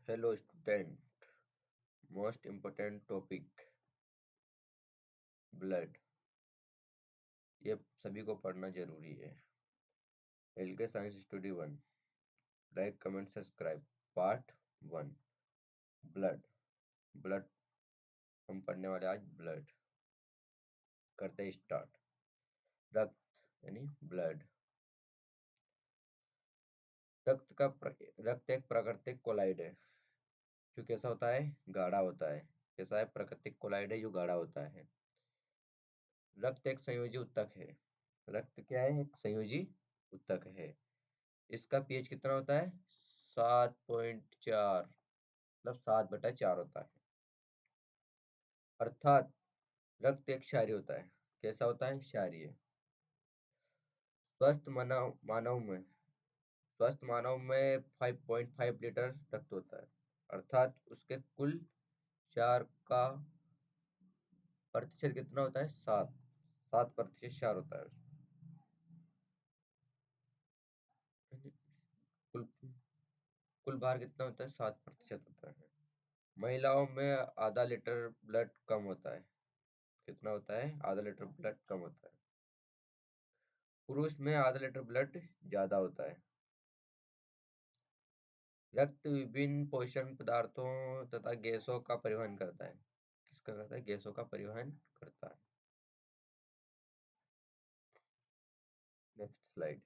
Hello student. Most important topic blood. ये सभी को पढ़ना जरूरी है। एल के science study 1। Like comment subscribe. Part 1 blood. Blood हम पढ़ने वाले आज ब्लड। करते हैं स्टार्ट। रक्त यानी ब्लड। रक्त एक प्राकृतिक कोलाइड है जो कैसा होता है, गाढ़ा होता है। कैसा है? प्राकृतिक कोलाइड है जो गाढ़ा होता है। रक्त एक संयोजी उत्तक है। रक्त क्या है? एक संयोजी उत्तक है। इसका पीएच कितना होता है? 7.4, मतलब 7/4 होता है। अर्थात रक्त एक क्षारीय होता है। कैसा होता है? क्षारीय। स्वस्थ मानव में 5.5 लीटर रक्त होता है। अर्थात उसके कुल क्षार का प्रतिशत कितना होता है? 7% क्षार होता है। कुल कुल भार कितना होता है? 7% होता है। महिलाओं में आधा लीटर ब्लड कम होता है। कितना होता है? आधा लीटर ब्लड कम होता है। पुरुष में आधा लीटर ब्लड ज्यादा होता है। रक्त विभिन्न पोषण पदार्थों तथा गैसों का परिवहन करता है। किसका करता है? गैसों का परिवहन करता है। Next slide.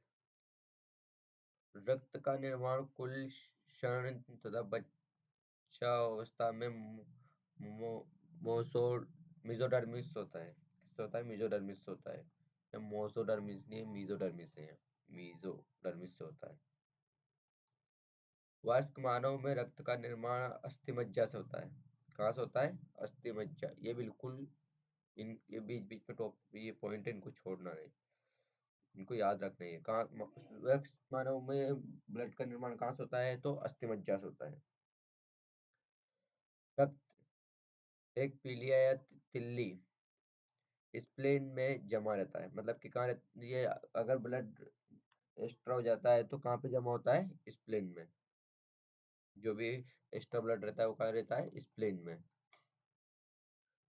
रक्त का निर्माण कुल क्षण तथा बच्चा अवस्था में मोसो मिजोडर्मिस होता है। किससे होता है? मिजोडर्मिस होता है। या मोसोडर्मिस नहीं, मिजोडर्मिस है। मिजोडर्मिस से होता है। वयस्क मानव में रक्त का निर्माण अस्थिमज्जा से होता है। कहाँ से होता है? अस्थिमज्जा। ये बिल्कुल ये बीच बीच में टॉप ये पॉइंट है, इनको छोड़ना नहीं, इनको याद रखना है। कहाँ वयस्क मानव में ब्लड का निर्माण कहाँ से होता है? तो अस्थिमज्जा से होता है। रक्त एक पीलिया या तिल्ली स्प्लेन में जमा रहता है। मतलब कि कहाँ ये अगर ब्लड एक्स्ट्रा हो जाता है तो कहाँ पे जमा होता है? स्प्लेन में। जो भी एक्स्ट्रा ब्लड रहता है वो कहाँ रहता है? स्प्लेन में।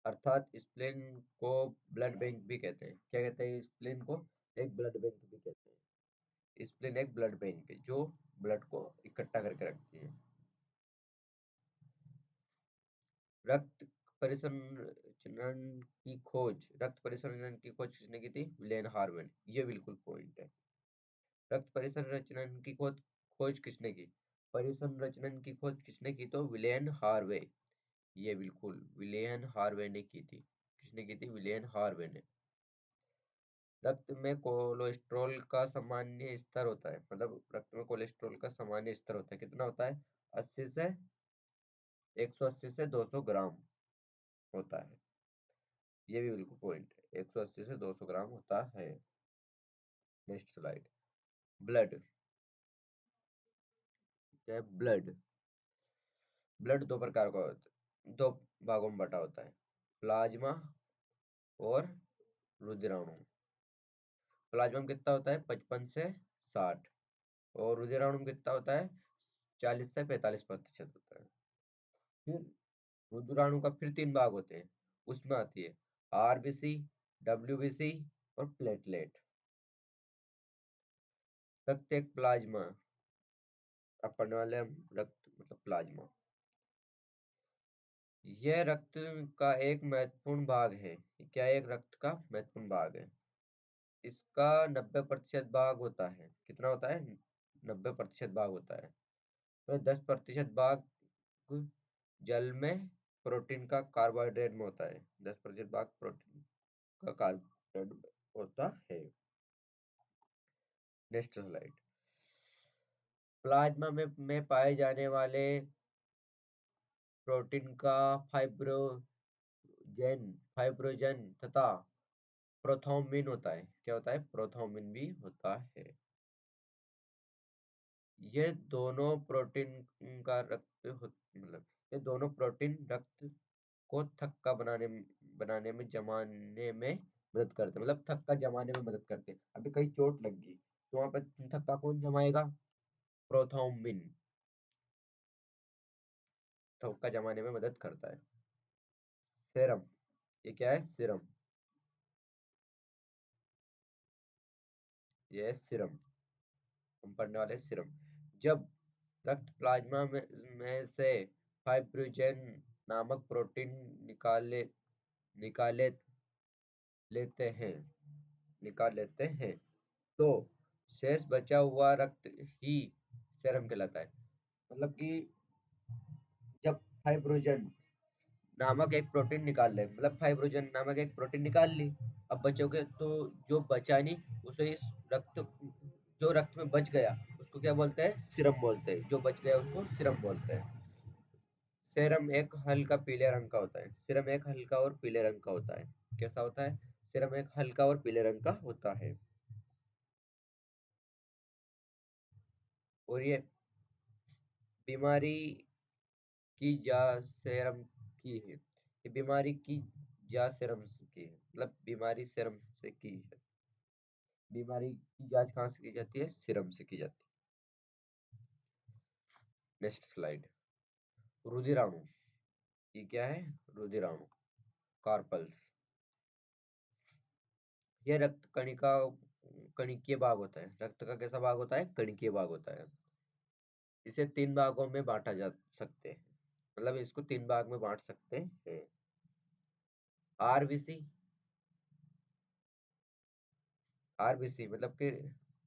अर्थात स्प्लेन को ब्लड बैंक भी कहते हैं। क्या कहते हैं? स्प्लेन को एक ब्लड बैंक भी कहते हैं। स्प्लेन एक ब्लड बैंक है जो ब्लड को इकट्ठा करके रखती है। रक्त परिसंचरण रक्त परिसंचरण की खोज किसने की थी? विलेन हार्वेन। ये बिल्कुल पॉइंट है। रक्त परिसंचरण की खोज किसने की? परिसंचरण की खोज किसने की? तो विलेन हार्वे। ये बिल्कुल विलेन हार्वे ने की थी। किसने की थी? विलेन हार्वे ने। रक्त में कोलेस्ट्रॉल का सामान्य स्तर होता है। मतलब रक्त में कोलेस्ट्रॉल का सामान्य स्तर होता है। कितना होता है? 180 से 200 ग्राम होता है। ये भी बिल्कुल पॉइंट है। 180 से 200 ग्राम होता है। Next slide. ब्लड क्या है? ब्लड। ब्लड दो प्रकार का होता है, दो भागों में बटा होता है। प्लाज्मा और रुधिराणु। प्लाज्मा में कितना होता है? 55 से 60। और रुधिराणु में कितना होता है? 40 से 45% होता है। फिर रुधिराणु का फिर 3 भाग होते हैं। उसमें आती है आरबीसी, डब्ल्यूबीसी और प्लेटलेट। रक्त एक प्लाज्मा। अब पढ़ने वाले हम रक्त मतलब प्लाज्मा। यह रक्त का एक महत्वपूर्ण भाग है। क्या एक रक्त का महत्वपूर्ण भाग है? इसका 90% भाग होता है। कितना होता है? 90% भाग होता है। तो 10% भाग जल में प्रोटीन का कार्बोहाइड्रेट में होता है। 10% भाग प्रोटीन का कार्बोहाइड्रेट में होता है। Next slide. प्लाज्मा में पाए जाने वाले प्रोटीन का फाइब्रोजन तथा प्रोथॉम्बिन होता है। क्या होता है? प्रोथॉम्बिन भी होता है। ये दोनों प्रोटीन का मतलब ये दोनों प्रोटीन रक्त को थक्का बनाने में जमाने में मदद करते हैं। मतलब थक्का जमाने में मदद करते हैं। अभी कहीं चोट लग गई तो वहां पर थक्का कौन जमाएगा? प्रोथॉम्बिन। थक्का जमाने में मदद करता है। सेरम, ये क्या है? सीरम, ये है सीरम, हम पढ़ने वाले सीरम। जब रक्त प्लाज्मा में से फाइब्रिनोजेन नामक प्रोटीन निकाले निकाले लेते हैं निकाल लेते हैं तो शेष बचा हुआ रक्त ही सेरम कहलाता है। मतलब कि जब फाइब्रोजन नामक एक प्रोटीन निकाल ले, मतलब फाइब्रोजन नामक एक प्रोटीन निकाल ली, अब बचोगे तो जो बचा नहीं उसे इस रक्त जो रक्त में बच गया उसको क्या बोलते हैं? सीरम बोलते हैं। जो बच गया उसको सीरम बोलते हैं। सीरम एक हल्का पीले रंग का होता है। सीरम एक हल्का और पीले रंग का होता है। कैसा होता है? सीरम एक हल्का और पीले रंग का होता है। और ये बीमारी की जा सेरम की है। ये बीमारी की जा सेरम की है, मतलब बीमारी सेरम से की है। बीमारी की जांच कहाँ से की जाती है? सीरम से की जाती है। Next slide. रुधिराणु, ये क्या है? रुधिराणु, कार्पल्स। यह रक्त कणिका कणिकीय भाग होता है। रक्त का कैसा भाग होता है? कणिकीय भाग होता है। इसे तीन भागों में बांटा जा सकते हैं, मतलब इसको तीन भाग में बांट सकते हैं। आरबीसी, आरबीसी मतलब कि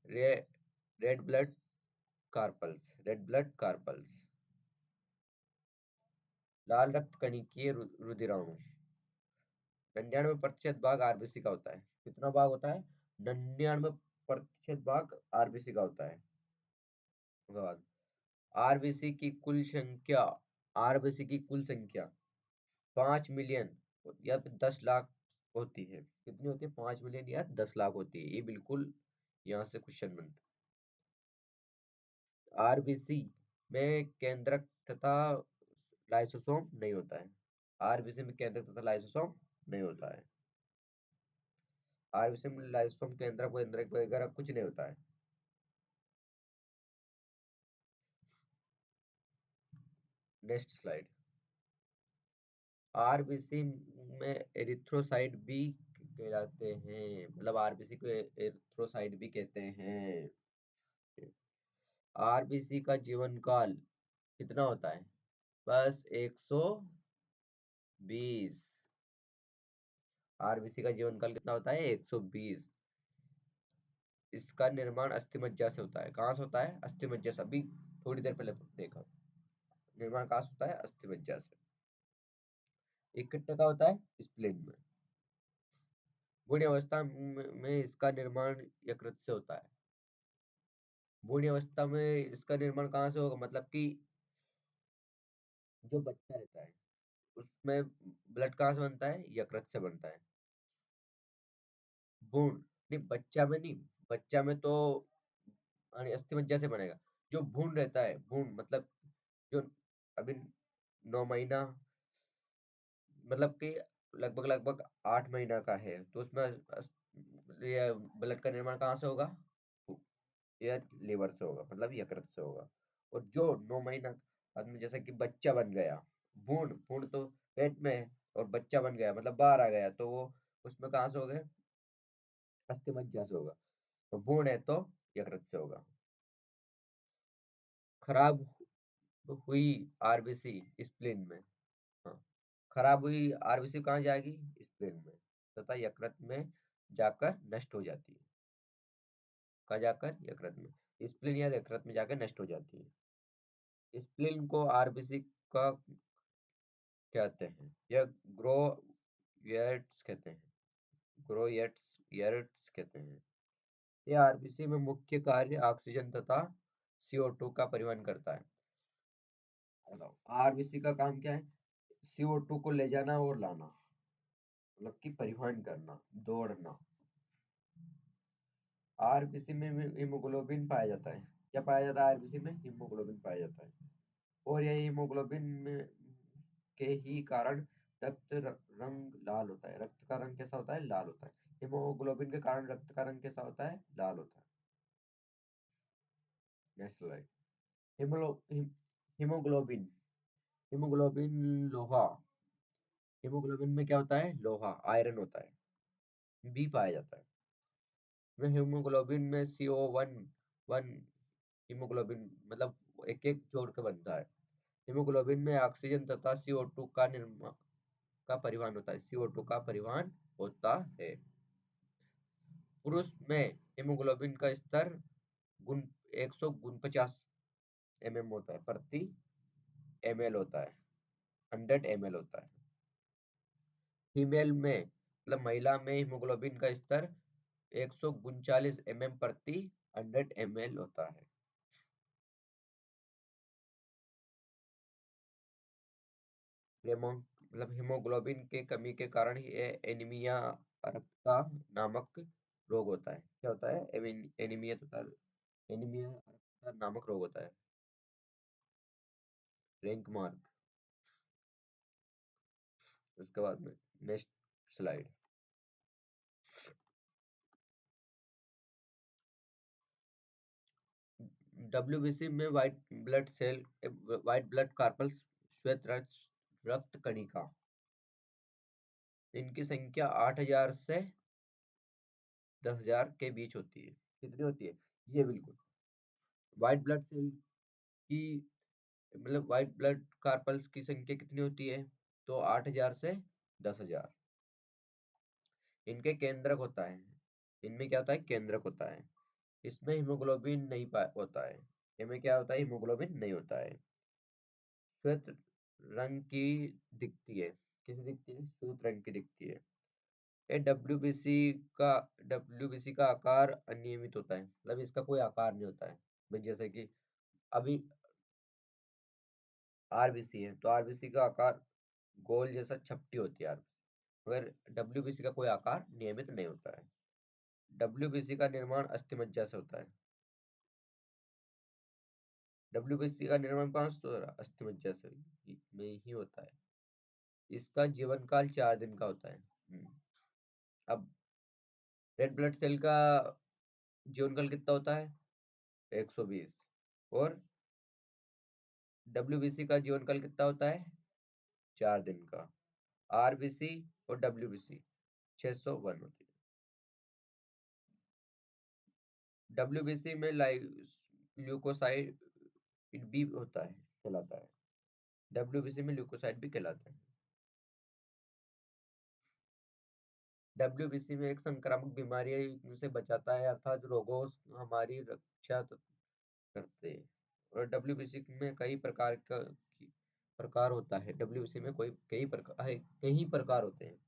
रे, red blood corpuscles, red blood corpuscles. लाल रक्त कणिकीय रुधिराणु, 99% भाग आरबीसी का होता है। कितना भाग होता है? 99% भाग आरबीसी का होता है। उसके बाद आरबीसी की कुल संख्या, आरबीसी की कुल संख्या 5 मिलियन या फिर 10 लाख होती है। कितनी होती है? 5 मिलियन या 10 लाख होती है। ये बिल्कुल यहाँ से क्वेश्चन बनता है। आरबीसी में केंद्रक तथा लाइसोसोम नहीं होता है। आरबीसी में केंद्रक तथा लाइसोसोम नहीं होता है। आरबीसी में लाइसोसोम केंद्रक वेंद्रक वगैरह कुछ नहीं होता है। Next slide. आरबीसी में एरिथ्रोसाइट भी कहलाते हैं, मतलब आरबीसी को एरिथ्रोसाइट भी कहते हैं। आरबीसी का जीवन काल कितना होता है? बस 120। आरबीसी का जीवन काल कितना होता है? 120। इसका निर्माण अस्थिमज्जा से होता है। कहाँ से होता है? अस्थिमज्जा से। अभी थोड़ी देर पहले देखा, निर्माण कहाँ से होता है? अस्थिमज्जा से। एक कितने का होता है? स्प्लीन में। भ्रूण अवस्था में इसका निर्माण यकृत से होता है। भ्रूण अवस्था में इसका निर्माण कहाँ से होगा? मतलब कि जो बच्चा रहता है उसमें ब्लड कहाँ से बनता है? यकृत से बनता है। भ्रूण नहीं, बच्चा में नहीं। बच्चा में तो अस्थि मज्जा से बनेगा। जो भ्रूण रहता है, भ्रूण मतलब जो अभी 9 महीना, मतलब कि लगभग लगभग 8 महीना का है, तो उसमें ये ब्लड का निर्माण कहाँ से होगा? ये लीवर से होगा, मतलब यकृत से होगा। और जो 9 महीना आदमी जैसे कि बच्चा बन गया, भ्रूण भ्रूण तो पेट में है, और बच्चा बन गया मतलब बाहर आ गया, तो वो उसमें कहाँ से हो गए? अस्थि मज्जा से होगा। तो भ्रूण है तो यकृत से होगा। खराब हुई आरबीसी स्प्लीन में, हाँ, खराब हुई आरबीसी कहाँ जाएगी? स्प्लीन में, तथा यकृत में जाकर नष्ट हो जाती है। कहाँ जाकर? यकृत में। स्प्लीन या यकृत में जाकर नष्ट हो जाती है। स्प्लीन को आरबीसी का कहते हैं, या ग्रोयट्स कहते हैं, ग्रोयट्स कहते हैं। ये आरबीसी में मुख्य कार्य ऑक्सीजन तथा CO2 का परिवहन करता है। बताओ आरबीसी का काम क्या है? CO2 को ले जाना और लाना, मतलब कि परिवहन करना, दौड़ना। आरबीसी में हीमोग्लोबिन पाया जाता है। क्या पाया जाता है? आरबीसी में हीमोग्लोबिन पाया जाता है। और यह हीमोग्लोबिन में के ही कारण रंग लाल होता है। रक्त का रंग कैसा होता है? लाल होता है। हीमोग्लोबिन के कारण रक्त का रंग कैसा होता है? लाल होता है। Next slide. हीमोग्लोबिन हीमोग्लोबिन लोहा, हीमोग्लोबिन में क्या होता है, लोहा आयरन होता है, बी पाया जाता है। में हीमोग्लोबिन में CO1 हीमोग्लोबिन मतलब एक एक जोड़ के बनता है। हीमोग्लोबिन में ऑक्सीजन तथा CO2 का निर्माण का परिवहन होता है, CO2 का परिवहन होता है। पुरुष में हीमोग्लोबिन का स्तर गुण 149 mm होता है, प्रति ml होता है, 100 ml होता है। फीमेल में मतलब महिला में हीमोग्लोबिन का स्तर 139 mm प्रति 100 ml होता है। मतलब हीमोग्लोबिन के कमी के कारण ही एनीमिया अर्थता नामक रोग होता है। क्या होता है, एनीमिया अर्थता नामक रोग होता है। Rank mark. उसके बाद में नेक्स्ट स्लाइड। WBC में व्हाइट ब्लड कार्पल्स, श्वेत रक्त कणिका, इनकी संख्या 8,000 से 10,000 के बीच होती है। कितनी होती है, ये बिल्कुल व्हाइट ब्लड सेल की मतलब व्हाइट ब्लड कार्पल्स की संख्या कितनी होती है, तो 8,000 से 10,000। इनके केंद्रक होता है, इनमें क्या होता है, केंद्रक होता है। इसमें हीमोग्लोबिन नहीं होता है, इनमें क्या होता है, हीमोग्लोबिन नहीं होता है। श्वेत रंग की दिखती है, कैसे दिखती है, श्वेत रंग की दिखती है। ये डब्ल्यूबीसी का आकार अनियमित होता है, मतलब इसका कोई आकार नहीं होता है। भाई जैसे कि अभी आरबीसी है तो आरबीसी का आकार गोल जैसा छपटी होती है आरबीसी, मगर डब्ल्यूबीसी का कोई आकार नियमित नहीं होता है। डब्ल्यूबीसी का निर्माण अस्थिमज्जा से होता है। डब्ल्यूबीसी का निर्माण कहाँ से हो रहा है, अस्थिमज्जा से में ही होता है। इसका जीवन काल 4 दिन का होता है। अब रेड ब्लड सेल का जीवन काल कितना होता है, 120। और डब्ल्यूबीसी का जीवन काल कितना होता है, 4 दिन का। आरबीसी और डब्ल्यूबीसी 601 होती है। डब्ल्यूबीसी में ल्यूकोसाइड भी होता है, कहलाता है। डब्ल्यूबीसी में ल्यूकोसाइड भी कहलाता है। डब्ल्यूबीसी में एक संक्रामक बीमारी से बचाता है, अर्थात रोगों से हमारी रक्षा करते हैं। और डब्ल्यूबीसी में कई प्रकार होता है। डब्ल्यूबीसी में कोई कई प्रकार होते हैं।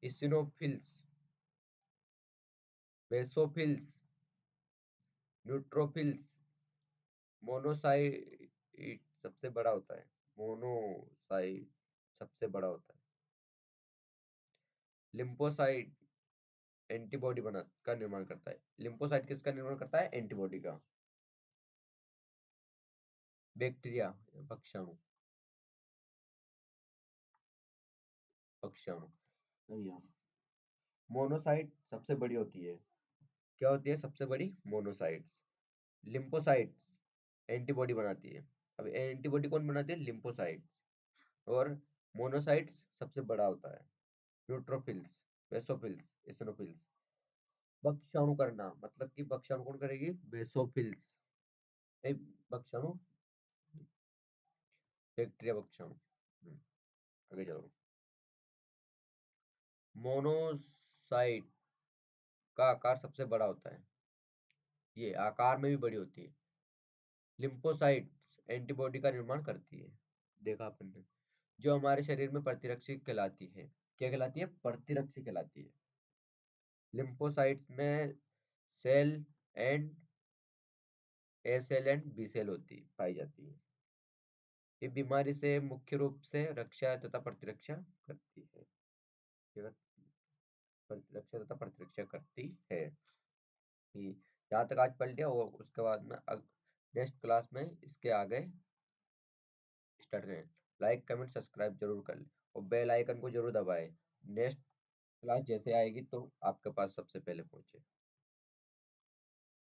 इसिनोफिल्स, बेसोफिल्स, न्यूट्रोफिल्स, मोनोसाइट सबसे बड़ा होता है, मोनोसाइट सबसे बड़ा होता है। लिम्फोसाइट एंटीबॉडी का निर्माण करता है। लिम्फोसाइट किसका निर्माण करता है, एंटीबॉडी का। बैक्टीरिया, पक्षाणु, पक्षाणु। मोनोसाइट सबसे बड़ी होती है। क्या होती है सबसे बड़ी, मोनोसाइट्स। लिम्फोसाइट्स एंटीबॉडी बनाती है। अब एंटीबॉडी कौन बनाती है, लिम्फोसाइट्स। और मोनोसाइट्स सबसे बड़ा होता है। Neutrophils, basophils, इसिनोफिल्स। भक्षाणु करना मतलब कि भक्षाणु कौन करेगी, बेसोफिल्स। भक्षाणु, बैक्टीरिया भक्षाणु। आगे चलो। मोनोसाइट का आकार सबसे बड़ा होता है, ये आकार में भी बड़ी होती है। लिम्फोसाइट्स एंटीबॉडी का निर्माण करती है, देखा अपन ने, जो हमारे शरीर में प्रतिरक्षी कहलाती है। क्या कहलाती है, प्रतिरक्षी कहलाती है। लिम्फोसाइट्स में cell and A cell and B cell होती पाई जाती है। ये बीमारी से मुख्य रूप से रक्षा तथा प्रतिरक्षा करती है। ये प्रतिरक्षा तथा प्रतिरक्षा करती है। कि यहाँ तक आज पढ़ लिया, और उसके बाद में नेक्स्ट क्लास में इसके आगे स्टार्ट करें। लाइक कमेंट सब्सक्राइब जरूर कर ले, और बेल आइकन को जरूर दबाएं। नेक्स्ट क्लास जैसे आएगी तो आपके पास सबसे पहले पहुंचे।